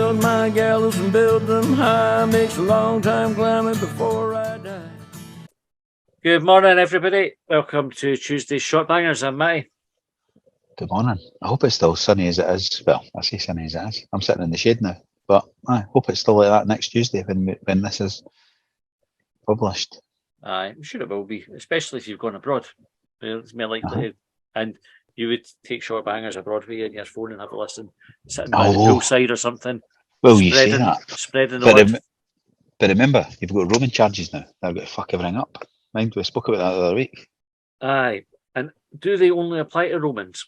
build my gallows and build them high. Makes a long time climbing before I die. Good morning, everybody. Welcome to Tuesday's Short Bangers. I'm Matty. Good morning. I hope it's still sunny as it is. Well, I say sunny as it is. I'm sitting in the shade now, but I hope it's still like that next Tuesday when this is published. I'm sure it will be, especially if you've gone abroad. It's more likely to, and you would take Short Bangers abroad with you on your phone and have a listen, sitting by the poolside or something. Well, you say that. Spreading the word. But remember, you've got roaming charges now. They've got to fuck everything up. Mind, we spoke about that the other week. Aye. And do they only apply to Romans?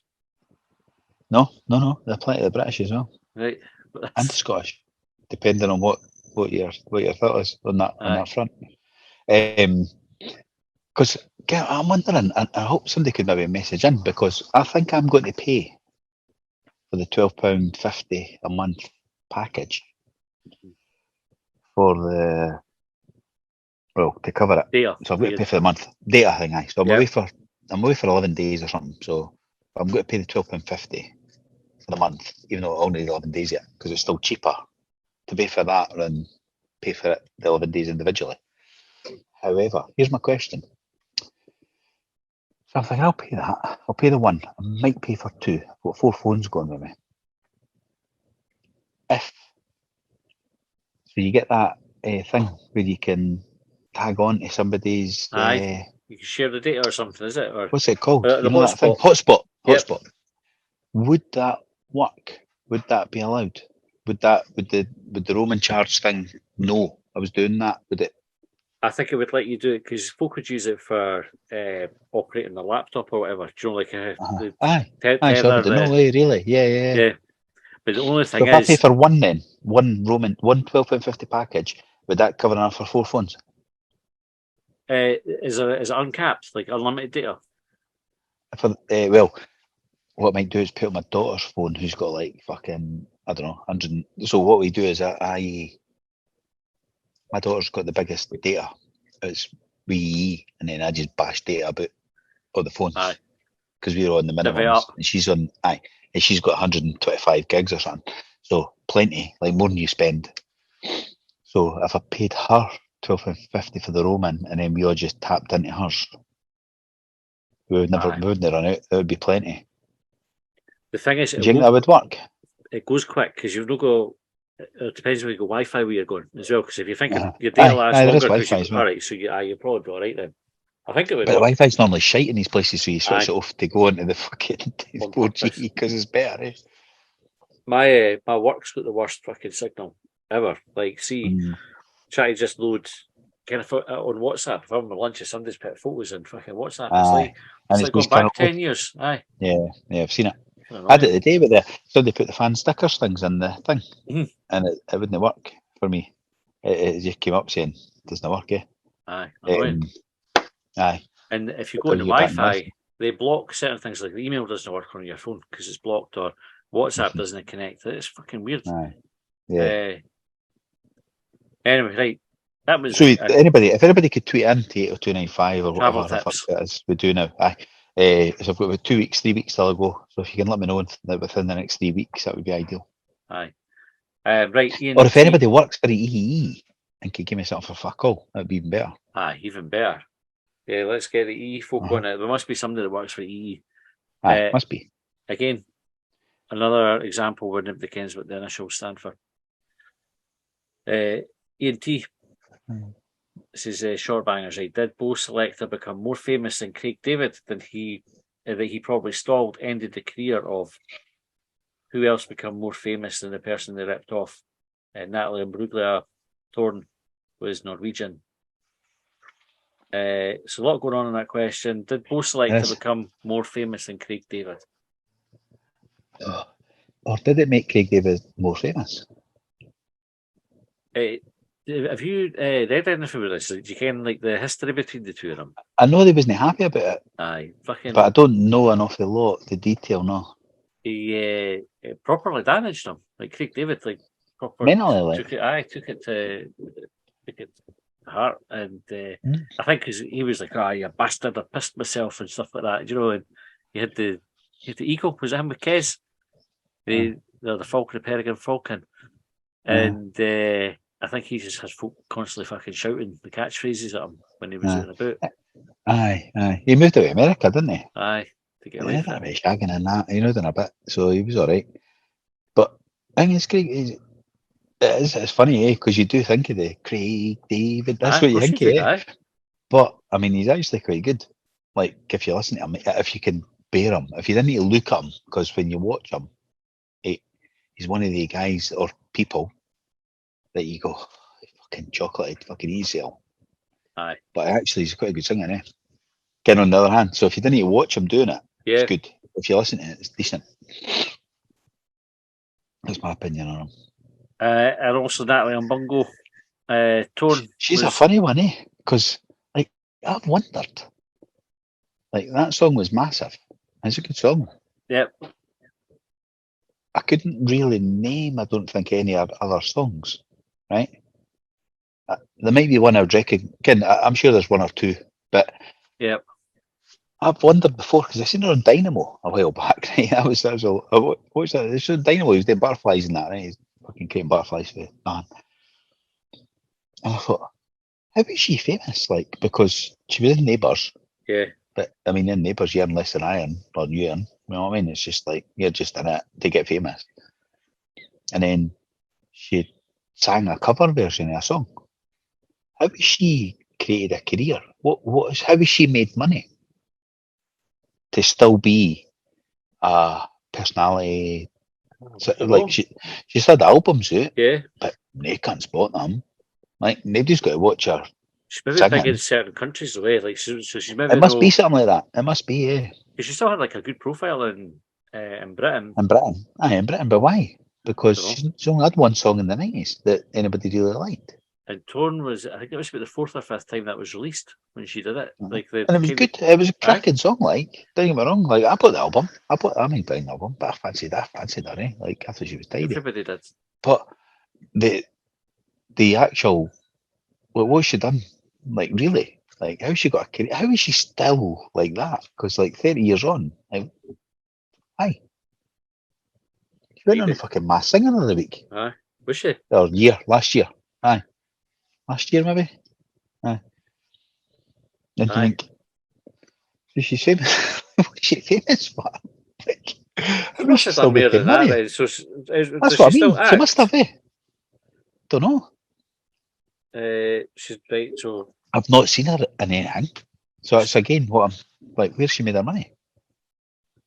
No. They apply to the British as well. Right. And the Scottish, depending on what your thought is on that front. Because I'm wondering, and I hope somebody could maybe message in, because I think I'm going to pay for the £12.50 a month package for to cover it. Data. So I've got to pay for the month data thing. So I'm away for 11 days or something. So I'm going to pay the £12.50 for the month, even though I only need 11 days yet, because it's still cheaper to pay for that than pay for it the 11 days individually. However, here's my question. So I'm thinking I'll pay that. I'll pay the one. I might pay for two. I've got 4 phones going with me. So you get that thing where you can tag on to somebody's. You can share the data or something, is it? Or what's it called? The that thing? hotspot. Hotspot. Would that work? Would that be allowed? Would the Roman charge thing know I was doing that? Would it? I think it would let you do it because folk would use it for operating the laptop or whatever. Do you know, like So no way, really? Yeah. But the only thing so if I pay for one £12.50 package, would that cover enough for 4 phones? Is it uncapped, like unlimited data? Well, what I might do is put on my daughter's phone, who's got like fucking, I don't know, 100. So what we do is my daughter's got the biggest data. It's WEE, and then I just bash data about all the phones. Aye. Because we're on the minimums, and she's on, and she's got 125 gigs or something. So plenty, like more than you spend. So if I paid her £12.50 for the Roman, and then we all just tapped into hers, we wouldn't run out. There would be plenty. The thing is, do you think that would work? It goes quick because you've not got. It depends when you go Wi-Fi where you're going as well. Because if you think your data lasts longer, because you're probably be all right then. I think it would. But the Wi-Fi's normally shite in these places, so you switch it off to go into the fucking 4G because it's better. Eh? My work's got the worst fucking signal ever. Like, try to just load kind of on WhatsApp. If I'm on my lunch, somebody's put photos in fucking WhatsApp. It's like going back 10 years. Aye. Yeah, I've seen it. I did it the day with somebody put the fan stickers things in the thing, and it wouldn't work for me. It just came up saying it doesn't work. Aye. Aye. And if you go into Wi-Fi, they block certain things, like the email doesn't work on your phone because it's blocked, or WhatsApp doesn't connect. It's fucking weird. Aye. Yeah. Anyway, right. That was. So if anybody could tweet in to 8295 or travel whatever tips. the fuck it is we do now. Aye. So I've got about 3 weeks till I go. So if you can let me know within the next 3 weeks, that would be ideal. Aye. Right, Ian. Or if anybody works for the EE and could give me something for fuck all, that'd be even better. Aye, even better. Yeah, let's get the EE folk on it. There must be somebody that works for the EE. Aye, must be. Again, another example where nobody cares what the initials stand for. Ian T. This is Short Bangers, right? Did Bo Selector become more famous than Craig David than that he probably stalled, ended the career of? Who else become more famous than the person they ripped off? Natalie Imbruglia Thorne was Norwegian. So a lot going on in that question. Did Bo Selector become more famous than Craig David? Or did it make Craig David more famous? Have you read anything about this? Do you ken like the history between the two of them? I know they wasn't happy about it. Aye, fucking. But I don't know an awful lot. The detail, no. He properly damaged him, like Craig David, like proper. Mentally, like. Took it to heart, and I think because he was like, you bastard, I pissed myself and stuff like that, you know. And he had the eagle. Was it him with Kez? The Falcon, the Peregrine Falcon. And I think he just has folk constantly fucking shouting the catchphrases at him when he was out and about. Aye. He moved to America, didn't he? Aye, to get away from it. Shagging and that, done a bit, so he was alright. But I think it's great. It's funny, because you do think of the Craig David. That's what you think of. But I mean, he's actually quite good. Like, if you listen to him, if you can bear him, if you didn't need to look at him, because when you watch him, he's one of the guys or people that you go, fucking chocolate, fucking easy. Aye. But actually, he's quite a good singer, eh? Again, on the other hand, so if you didn't need to watch him doing it, it's good. If you listen to it, it's decent. That's my opinion on him. And also Natalie on Bungo. Tone. She's a funny one, eh? Because, like, I've wondered. Like, that song was massive. It's a good song. Yep. I couldn't really name, I don't think, any other songs, right? There might be one I would reckon. Again, I'm sure there's one or two, but yep. I've wondered before, because I seen her on Dynamo a while back, right? What's that? It's on Dynamo, he was doing butterflies and that, right? He's fucking creating butterflies for man. And I thought, how is she famous? Like, because she was in Neighbours. Yeah. But, I mean, in Neighbours, you earn less than I earn, or you earn. You know what I mean? It's just like, you're just in it to get famous. And then she sang a cover version of a song. How has she created a career? How has she made money to still be a personality? So, like, she's had albums out, but they can't spot them. Like, nobody's got to watch her. She's maybe big in certain countries away. Like, so she's maybe. It must be something like that. It must be, yeah. Because she still had like a good profile in Britain. In Britain, but why? Because she only had one song in the 90s that anybody really liked. And Torn was, I think it was about the fourth or fifth time that was released when she did it. Mm-hmm. Like and it was good. It was a cracking song. Like, don't get me wrong. Like, I bought the album. I mean, buying the album, but I fancied her. Eh? Like, I thought she was tidy. Everybody did. But the actual, what she done? Like, really? Like, how she got a career? How is she still like that? Because, like, 30 years on, like, aye. She went on a fucking Masked Singer the other week. Aye. Was she? Or last year. Aye. Last year, maybe? Aye. And you think, is she famous? What's she famous for? Like, she must have done more than that. Right? So, that's what I mean. She must have, Don't know. She's right, so I've not seen her in anything. So it's again what I'm like, where's she made her money?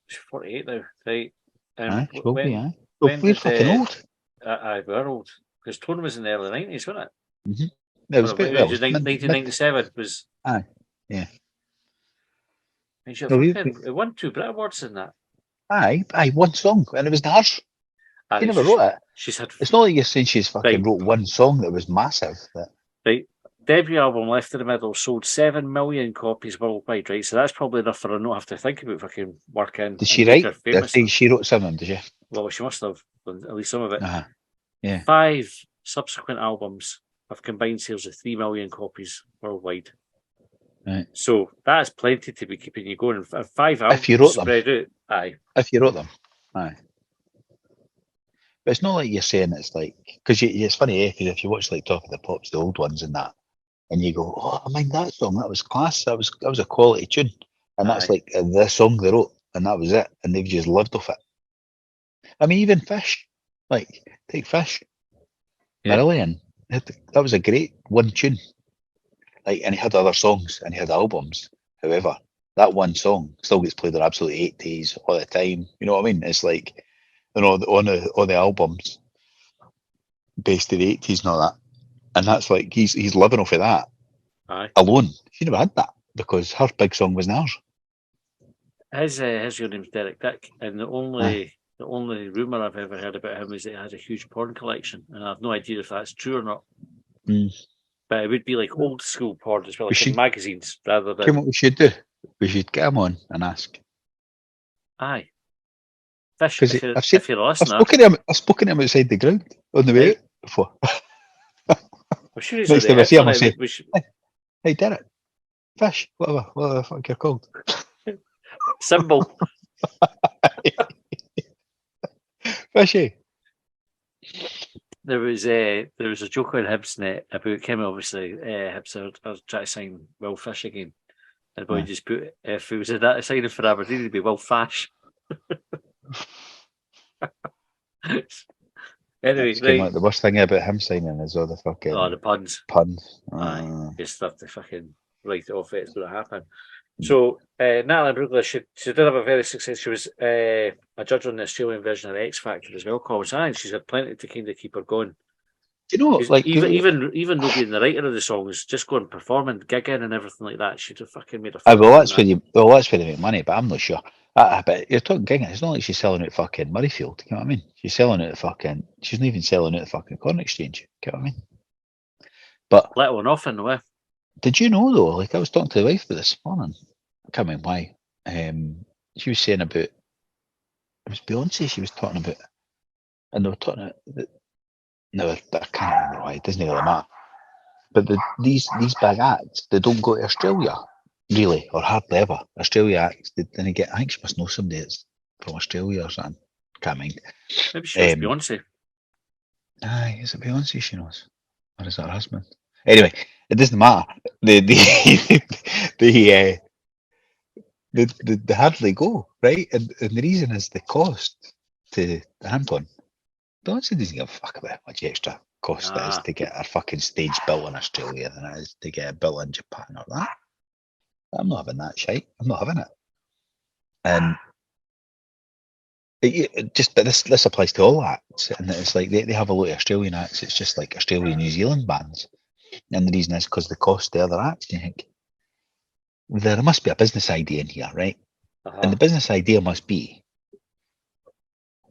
She's 48 now, right? Aye, she will be, aye. We're fucking old. Aye, we're old. Because Tone was in the early 90s, wasn't it? Mm-hmm. It was 1997 was. Aye, yeah. And she won 2 Brit Awards in that. Aye, one song, and it was hers. She never wrote it. She's had. It's not like you're saying she's fucking wrote one song that was massive. Right. Debut album Left in the Middle sold 7 million copies worldwide, right? So that's probably enough for her not have to think about fucking working. Did she write? I think she wrote something, did she? Well, she must have, at least some of it. Uh-huh. Yeah. 5 subsequent albums have combined sales of 3 million copies worldwide. Right. So that's plenty to be keeping you going. 5 albums if you wrote spread them. out. Aye. If you wrote them. Aye. But it's not like you're saying it's like, because it's funny, because if you watch like Top of the Pops, the old ones and that, and you go, oh, I mind that song, that was class, that was a quality tune, and that's like the song they wrote, and that was it, and they've just lived off it. I mean, even Fish, like take Fish, Marillion, that was a great one tune, like, and he had other songs and he had albums. However, that one song still gets played on absolutely 80s all the time. You know what I mean? It's like, you know, on the albums based in the 80s and all that. And that's like, he's living off of that alone. She never had that because her big song was ours. His real name's Derek Dick, and the only rumour I've ever heard about him is that he has a huge porn collection, and I have no idea if that's true or not. But it would be like old school porn as well, like in magazines rather than. What we should do? We should get him on and ask. Aye. Fish, if you're a listener. I've spoken to him outside the ground on the way out before. Well, sure, next time I see him, I'll say, hey, Derek, Fish, whatever the fuck you're called. Symbol. Fishy. there was a joke on Hibsnet about Kim. Obviously, Hibs are trying to sign Will Fish again, and the boy just put if it was a signing for Aberdeen, it'd be Will Fash. Anyway, right. The worst thing about him signing is all the fucking the puns. Aye, just have to fucking write it off. It's going to happen. So Natalie Brugler, she did have a very successful. She was a judge on the Australian version of X Factor as well, College. And she's had plenty to kind of keep her going. Do you know, like even not being the writer of the songs, just going performing, gigging, and everything like that, she'd have fucking made a. that's where they make money, but I'm not sure. But you're talking gigging. It's not like she's selling out fucking Murrayfield. You know what I mean? She's selling out the fucking. She's not even selling out the fucking Corn Exchange. You know what I mean? But let one off in the way. Did you know though? Like I was talking to the wife this morning. I can't remember why. She was saying about it was Beyonce. She was talking about, and they were talking about. No, I can't remember why. It doesn't really matter. But these big acts, they don't go to Australia, really, or hardly ever. Australia acts, they get. I think she must know somebody that's from Australia or something. Can't mind. Maybe she knows Beyonce. Aye, is it Beyonce she knows, or is it her husband? Anyway, it doesn't matter. They hardly go, right? And the reason is the cost to the Hampton. Beyonce doesn't give a fuck about how much extra cost it is to get a fucking stage built in Australia than it is to get it built in Japan or that. I'm not having that shite. I'm not having it. And but this applies to all acts, and it's like they have a lot of Australian acts. It's just like Australian, New Zealand bands, and the reason is because the cost the other acts. You think there must be a business idea in here, right? And the business idea must be.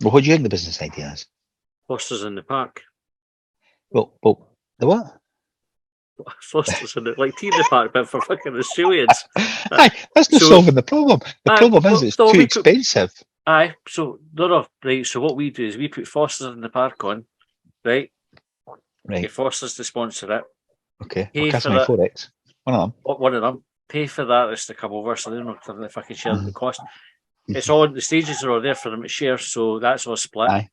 Well, what do you think the business idea is? Foster's in the park. Well, the what? Foster's in the tea in the park, but for fucking Australians. Aye, that's not solving the problem. The problem is it's too expensive. Aye, so no, right. So what we do is we put Foster's in the park on, right? Right. Get Foster's to sponsor it. Okay. Pay for that. 4X. One of them. One of them. Pay for the artist to come over, so they're not having to fucking share the cost. It's all the stages are all there for them to share, so that's all split. Aye.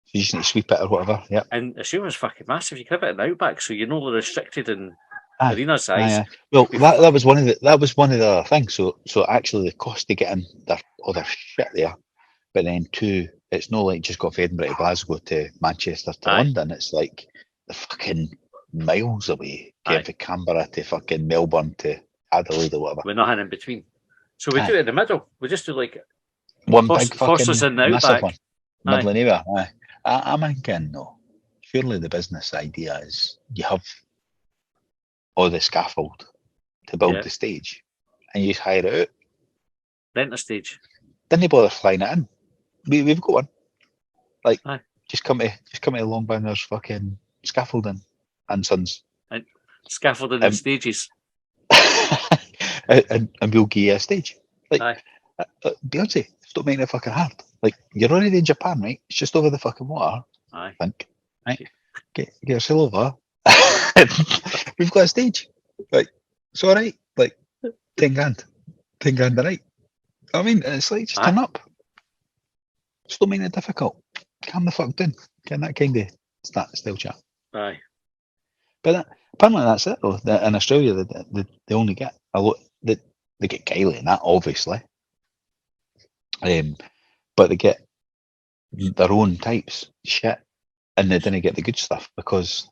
So you just need to sweep it or whatever. Yeah. And Australia's fucking massive. You can have it in Outback, so you're not restricted in arena size. Aye. Well, that was one of the other things. So actually, the cost to get in their other shit there, but then two, it's not like just got from Edinburgh to Glasgow to Manchester to London. It's like the fucking miles away. Getting from Canberra to fucking Melbourne to Adelaide or whatever. With nothing in between. So we do it in the middle. We just do like one big fucking Foster's in the Outback. One. Middle of nowhere. Aye. I'm thinking, no. Surely the business idea is you have all the scaffold to build the stage, and you just hire it out. Rent a stage. Didn't bother flying it in. We've got one. Like, just come to Longbinders fucking scaffolding and Sons. And scaffolding and stages. and we'll give you a stage. Like, Beyonce, stop making it fucking hard. Like, you're already in Japan, right? It's just over the fucking water. I think. Right? Get yourself over. We've got a stage. Like, it's all right. Like, 10 grand. 10 grand a night. I mean, it's like, just turn up. Stop making it difficult. Calm the fuck down. Get that kind of style chat. Aye. But apparently that's it, though. In Australia, they only get a lot. They get Kylie in that, obviously. But they get their own types shit, and they didn't get the good stuff because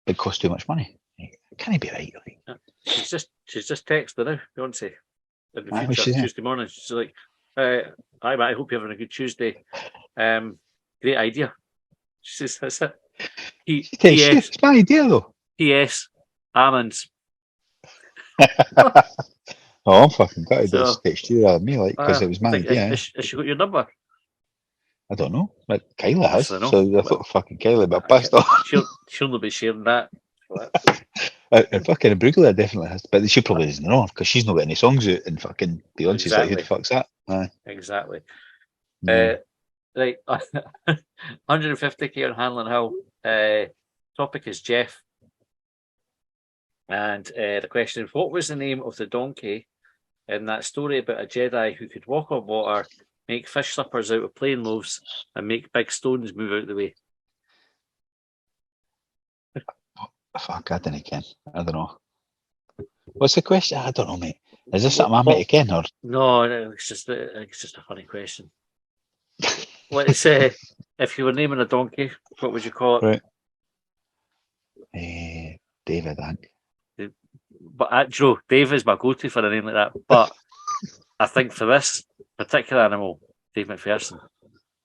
it costs too much money. It can't be right. Like. She's just texted now, Beyonce. In the future, Tuesday morning, she's like, "Hi, Matt. I hope you're having a good Tuesday. Great idea." She says, "That's it." It's my idea, though. P.S. Almonds. Oh, I'm fucking gutted that it's text you rather than me, like, because it was my idea. Has she got your number? I don't know. But Kyla has. So I thought fucking Kyla, but pissed off. She'll not be sharing that. And fucking Brugler definitely has, but she probably doesn't know because she's not got any songs out, and fucking Beyonce's like, who the fuck's that? Exactly. Right, 150k on Hanlon Hill. Topic is Jeff, and the question is, what was the name of the donkey in that story about a Jedi who could walk on water, make fish slippers out of plain loaves, and make big stones move out of the way? Fuck, I didn't ken. I don't know. What's the question? I don't know, mate. Is this something I'm meant to ken or? No, it's just a funny question. Let's say if you were naming a donkey, what would you call it? Right. David, I think. But Joe, Dave is my go-to for a name like that. But I think for this particular animal, Dave McPherson,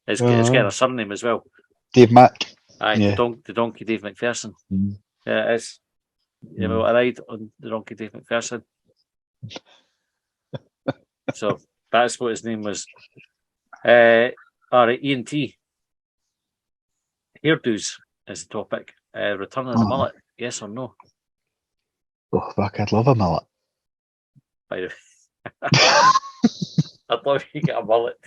it's getting a surname as well. Dave Mack. Aye, yeah. the donkey Dave McPherson. Mm. Yeah, it is. You know, I ride on the donkey Dave McPherson. So that's what his name was. All right, ENT. Hairdos is the topic. Return of the mullet, yes or no? Oh, fuck, I'd love a mullet. By the I'd love if you get a mullet.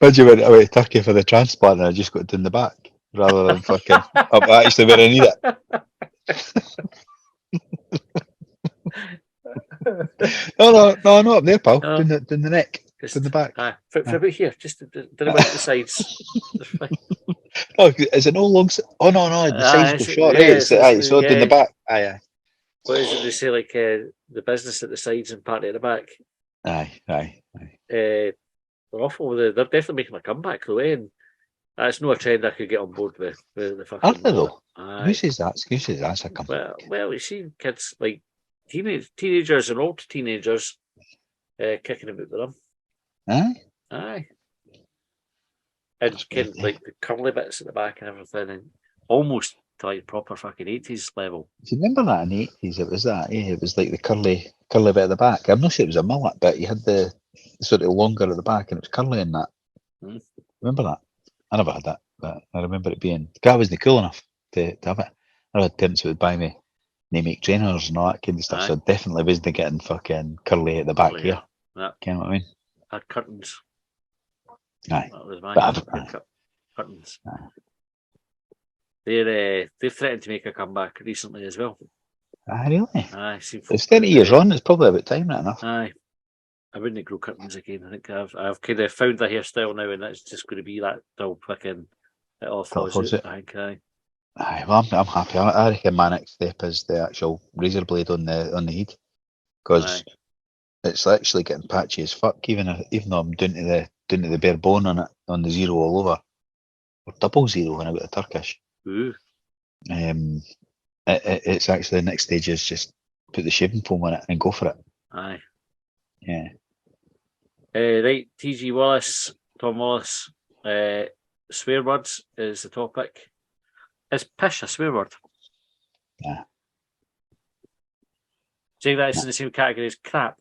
Imagine when I went to Turkey for the transplant and I just got it in the back rather than fucking up actually where I need it. no, not up there, pal. Down the neck. Just in the back. For about here, just didn't went to the sides. Oh, is it no long? Oh no, the sides go short. Right? It's down the back. Aye. What is it they say? Like the business at the sides and part at the back. Aye. They're awful. They're definitely making a comeback though, and that's not a trend I could get on board with. The fucking. Are they though? Who says that's a comeback? Well, you see kids like teenagers and old teenagers kicking about with them. Aye. And like the curly bits at the back and everything, and almost to like proper fucking 80s level. Do you remember that in the 80s? It was that, it was like the curly bit at the back. I'm not sure it was a mullet, but you had the sort of longer at the back and it was curly in that. Remember that? I never had that, but I remember it being. I wasn't cool enough to have it. I had parents who would buy me make trainers and all that kind of stuff, so I definitely wasn't getting fucking curly at the back here. Yeah. You know what I mean? Had curtains. Aye. That was my curtains. Aye. They've threatened to make a comeback recently as well. Aye, really? Aye. It's 30 years on. It's probably about time, right enough. Aye. I wouldn't grow curtains again. I think I've kind of found a hairstyle now, and it's just going to be that till fucking it all falls out. I think. Aye, well, I'm happy. I reckon my next step is the actual razor blade on the head, because it's actually getting patchy as fuck. Even though I'm down to the bare bone on it, on the zero all over, or double zero when I got the Turkish. Ooh. It's actually the next stage is just put the shaving foam on it and go for it. Aye. Yeah. Right, T.G. Wallace, Tom Wallace. Swear words is the topic. Is pish a swear word? Yeah. Saying that it's in the same category as crap.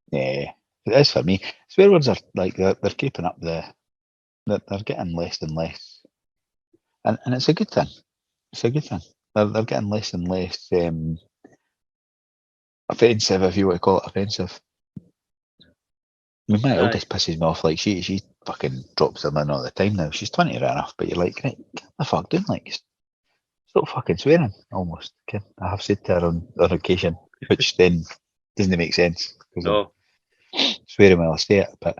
Yeah, it is for me. Swear words are like they're keeping up they're getting less and less, and it's a good thing. It's a good thing. They're getting less and less offensive, if you want to call it offensive. I mean, my eldest pisses me off. Like she fucking drops them in all the time now. She's 20 right enough, but you're like, get the fuck doing, like, stop fucking swearing. Almost. I have said to her on occasion, which then doesn't make sense. No. I'm swearing when I say it, but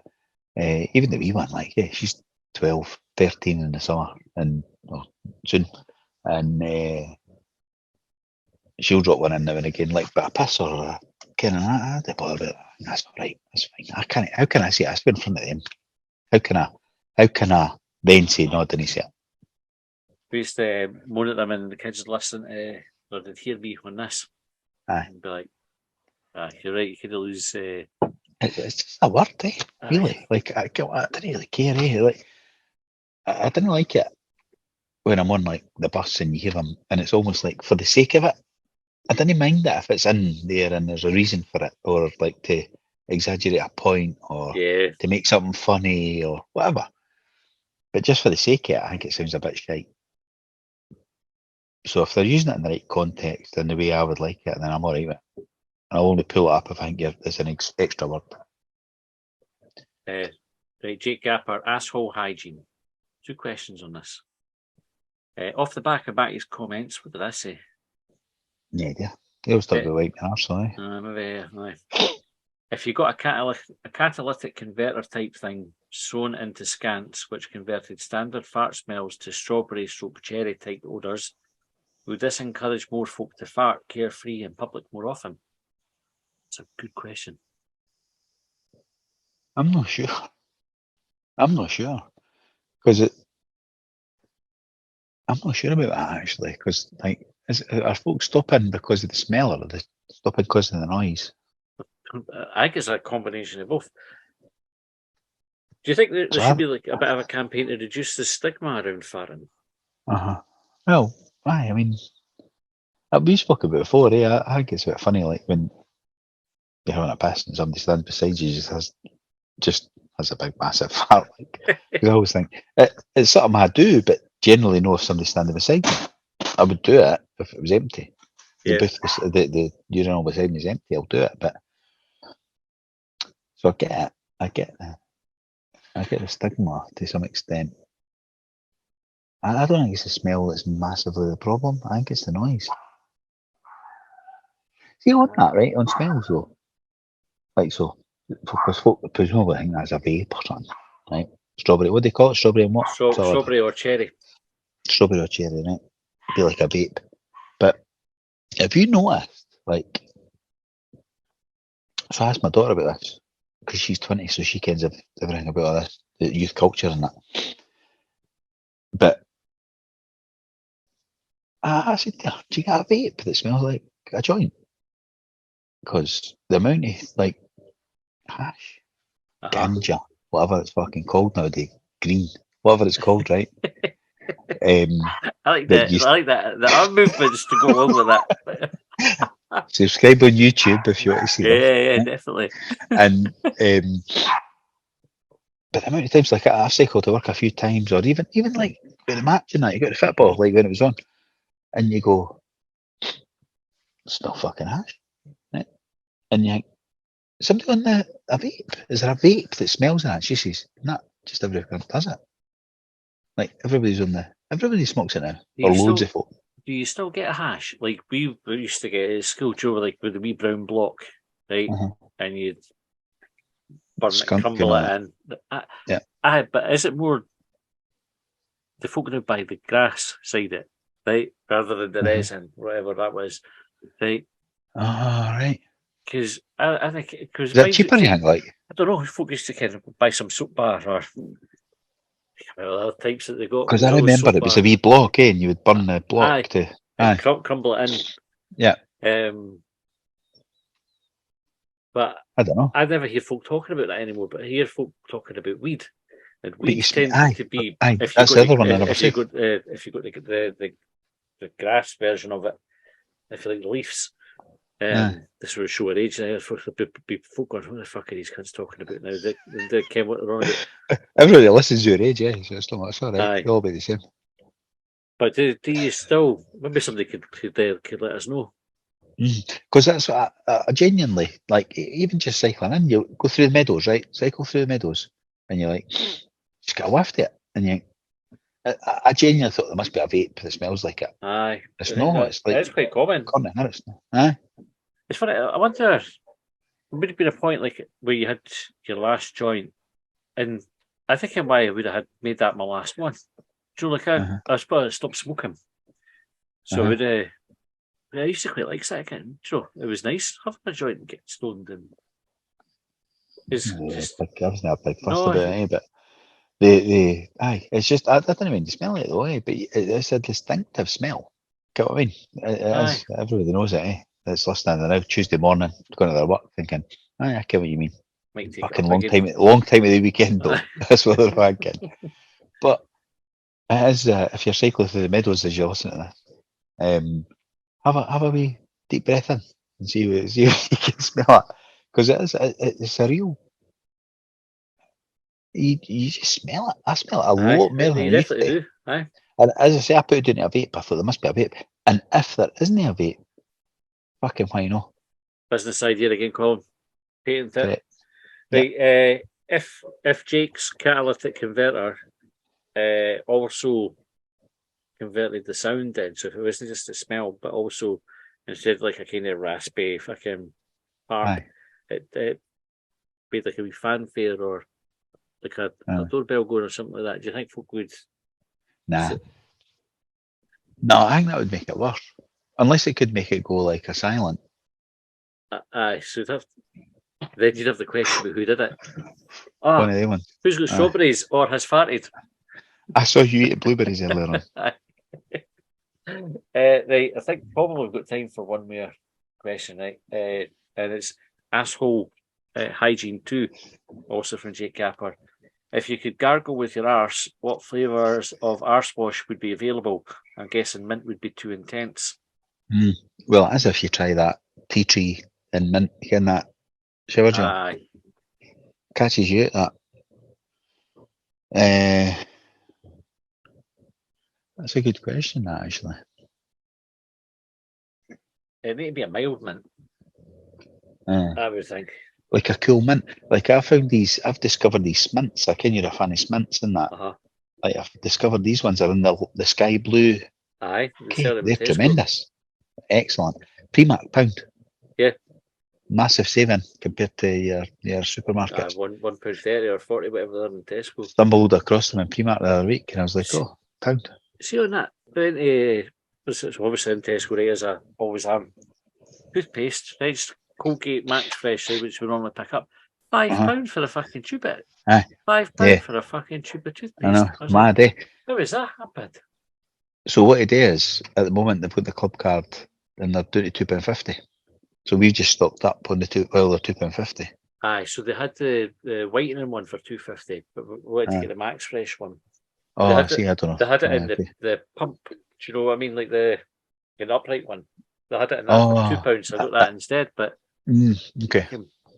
even the wee one, like, she's 12, 13 in the summer, and soon, and she'll drop one in now and again, like, but a piss or a kind of that, bother about. That's all right. That's fine. How can I say it? I swear in front of them. How can I then say no? Didn't say it? We used to moan at them, and the kids would listen or they'd hear me on this. Aye. And be like, you're right. You could lose. It's just a word, really. Like I didn't really care. Like I didn't like it when I'm on like the bus and you hear them, and it's almost like for the sake of it. I didn't mind that if it's in there and there's a reason for it, or like to exaggerate a point, or to make something funny, or whatever. But just for the sake of it, I think it sounds a bit shite. So if they're using it in the right context and the way I would like it, then I'm alright with it. I'll only pull it up if I think it's an extra word. Right, Jake Gapper, asshole hygiene. 2 questions on this. Off the back of Batty's comments, what did I say? Yeah. He'll still be wiping arse, maybe, aye. If you got a catalytic converter type thing, sewn into scants, which converted standard fart smells to strawberry/cherry type odours. Would this encourage more folk to fart carefree in public more often? It's a good question. I'm not sure. Because I'm not sure about that actually. Because are folks stopping because of the smell, or are they stopping because of the noise? I think it's a combination of both. Do you think that there should be like a bit of a campaign to reduce the stigma around farting? Well, I mean, we spoke about it before. I think it's a bit funny, like when you're having a piss and somebody stands beside you just has a big massive fart. Like, I always think it's something I do, but generally know if somebody's standing beside me, I would do it if it was empty. Yeah. The urinal beside me is empty. I'll do it, but so I get the stigma to some extent. I don't think it's the smell that's massively the problem. I think it's the noise. See, on that, right? On smells, though. Like, so, because folk presumably think that's a vape or something, right? Strawberry, what do they call it? Strawberry and what? Strawberry or cherry. Strawberry or cherry, right? Be like a vape. But have you noticed, like, so I asked my daughter about this, because she's 20, so she kens everything about all this, the youth culture and that. But I said to her, do you get a vape that smells like a joint? Because the amount of, like, hash, ganja, whatever it's fucking called nowadays, green, whatever it's called, right? I like that. I like that. There are movements to go along with that. Subscribe on YouTube if you want to see them. Yeah, right? Definitely. And but the amount of times, like, I've cycled to work a few times, or even like with the match and that, you got the football, like when it was on, and you go, it's not fucking hash, right? And you think, somebody on a vape? Is there a vape that smells of that? She says, nah, just everyone does it. Like, everybody smokes it now, or loads of folk. Do you still get a hash? Like we used to get at school, Joe, like with the wee brown block, right? And you'd burn it, crumble it in. But is it more the folk now buy the grass side it, right? Rather than the resin, whatever that was, right? Right. Because I think because is that cheaper? You think, like? I don't know. Folk used to kind of buy some soap bar or other types that they got. Because I remember it was a wee block, and you would burn the block and crumble it in. Yeah. But I don't know. I never hear folk talking about that anymore. But I hear folk talking about weed, and weed tends to be. That's the other one I never said. If you got the grass version of it, if you like the leaves. This will show our age now. Folk going, what the fuck are these cunts talking about now? They came what they're on about. Everybody listens to your age, yeah. So it's all right. They'll all be the same. But do you still? Maybe somebody could let us know. Because that's what I genuinely like. Even just cycling in, you go through the meadows, right? Cycle through the meadows, and you're like, just get a whiff of it, and you. I genuinely thought there must be a vape that smells like it. Aye, it's not. It's like it's quite common. Aye. It's funny. I wonder. Would it be a point like where you had your last joint, and I think I would have made that my last one. So like I stopped smoking, so I used to quite like second. So it was nice having a joint and getting stoned and. I wasn't a big fuss about it, but it's just I don't even smell it though, but it's a distinctive smell. Get what I mean? Everybody knows it, That's listening to now Tuesday morning, going to their work, thinking, I get what you mean. Fucking long time of the weekend though. That's what they're thinking. But it is if you're cycling through the meadows as you're listening to this, have a wee deep breath in and see if you can smell it, because it's a real. You just smell it. I smell it a lot more than you definitely do. Aye. And as I say, I put it into a vape. I thought there must be a vape, and if there isn't a vape, fucking why not? Business idea again, Colin. Patent it. Right. If Jake's catalytic converter also converted the sound in, so if it wasn't just the smell, but also instead like a kind of raspy fucking harp, it made like a wee fanfare or like a doorbell going or something like that. Do you think folk would? Nah. No, I think that would make it worse. Unless it could make it go like a silent. Aye, so then you'd have the question about who did it. One of them ones. Who's got strawberries or has farted? I saw you eat blueberries earlier on. Right, I think probably we've got time for one more question, right? And it's asshole hygiene 2, also from Jake Capper. If you could gargle with your arse, what flavours of Arsewash would be available? I'm guessing mint would be too intense. Well, as if you try that tea tree and mint in that shower gel. Aye. Catches you at that. That's a good question, that, actually. It need to be a mild mint, I would think. Like a cool mint. Like I've discovered these mints. I ken you're a fan of mints and that. Like I've discovered these ones are in the sky blue. Aye. They're tremendous. Excellent. Primark pound. Yeah. Massive saving compared to your supermarkets. £1.30 or 40, whatever they're in Tesco. Stumbled across them in Primark the other week and I was like, pound. See on that, it's obviously in Tesco, right, as I always am. Toothpaste, right, Colgate Max Fresh, right, which we normally pick up. £5 for a fucking tube of it. Aye. £5 for a fucking tube of toothpaste. I know, mad, eh? How is that happened? So what it is, at the moment, they've got the club card and they're doing it £2.50. So we've just stocked up on they're £2.50. Aye, so they had the whitening one for £2.50, but we wanted to get the Max Fresh one. I don't know. They had it in the pump. Do you know what I mean? Like the upright one. They had it in that for £2, so I got that instead. But okay,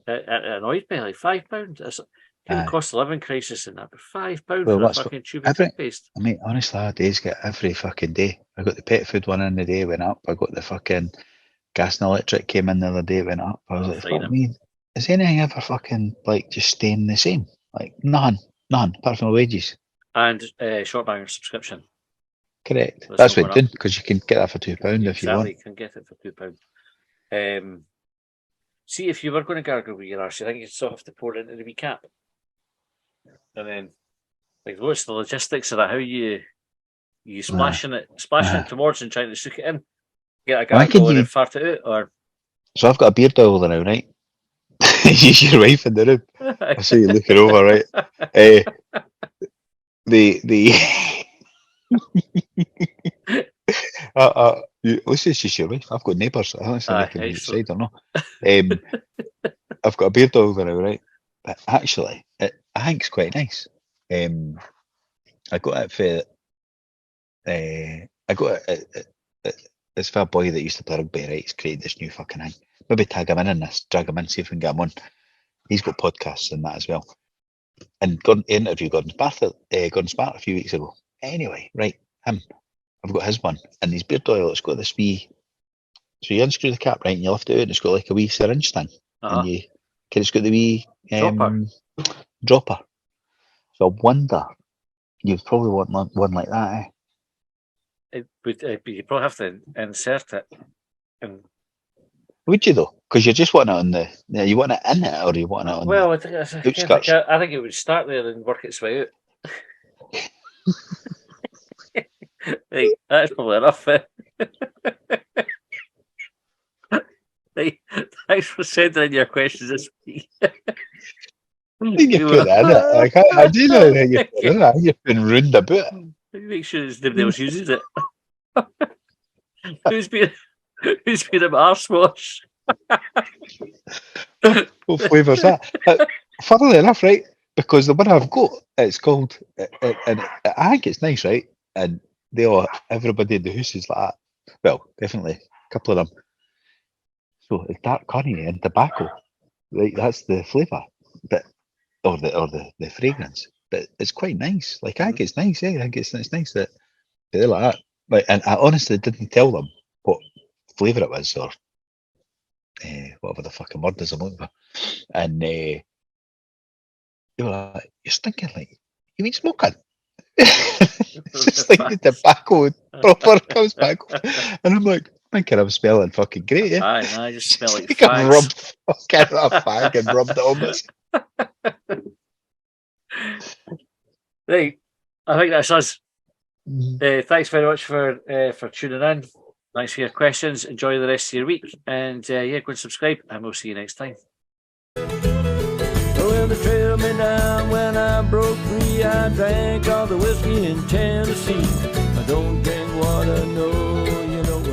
it annoyed me. Like £5. It's kind of cost of living crisis in that. But £5 for a fucking tube of toothpaste. I mean, honestly, I days get every fucking day. I got the pet food one in the day, went up. I got the fucking gas and electric came in the other day, went up. I was like, fuck me. Is anything ever fucking like just staying the same? Like none, apart from the wages. And short banger subscription. Correct. That's what it's doing, because you can get that for £2 if you want. Exactly, you can get it for £2. See, if you were going to gargle with your arse, you think you'd still have to pour it into the wee cap? And then, like, what's the logistics of that? How you splashing it towards and trying to soak it in? Get a gargle and then fart it out? Or? So I've got a beard oil now, right? Use your wife in the room. I see you looking over, right? Let's just your wife. I've got neighbours. I honestly think I'm outside or not. I've got a beard oil now, right? But actually, I think it's quite nice. I got it for. I got it. It's for a boy that used to play rugby, right? He's created this new fucking thing. Maybe tag him in this, drag him in, see if we can get him on. He's got podcasts and that as well. And interviewed Gordon Spark a few weeks ago. Anyway, right, him. I've got his one. And his beard oil, it's got this wee... So you unscrew the cap, right, and you lift it out, and it's got like a wee syringe thing. And it's got the wee... dropper. So I wonder, you'd probably want one like that, eh? You probably have to insert it. Would you though? Because you just want it on the. You want it in it, or you want it on? Well, I think it would start there and work its way out. Right, that's probably enough. Right, thanks for sending in your questions this week. You put that in it. I do know how you put it in it. You've been ruined about it. Make sure nobody else uses it. Who's been an Arsewash? What flavour's that? Funnily enough, right? Because the one I've got, it's called, and I think it's nice, right? And everybody in the house is like that. Well, definitely a couple of them. So it's dark honey and tobacco. Right, that's the flavour, but or the fragrance. But it's quite nice. Like I think it's nice. I think it's nice that they're like that. Like, and I honestly didn't tell them what flavour it was or whatever the fucking word is I'm looking for. And they were like, "You're stinking like you mean smoking?" It's just like the tobacco proper comes back, and I'm like, thinking I'm smelling fucking great. Yeah? I just smell like fags. Rubbed fucking a fag and rubbed it on this. Right. I think that's us. Thanks very much for tuning in. Thanks for your questions. Enjoy the rest of your week. And yeah, go and subscribe, and we'll see you next time. Well, they trailed me down when I broke free. I drank all the whiskey in Tennessee. I don't drink what I know, you know.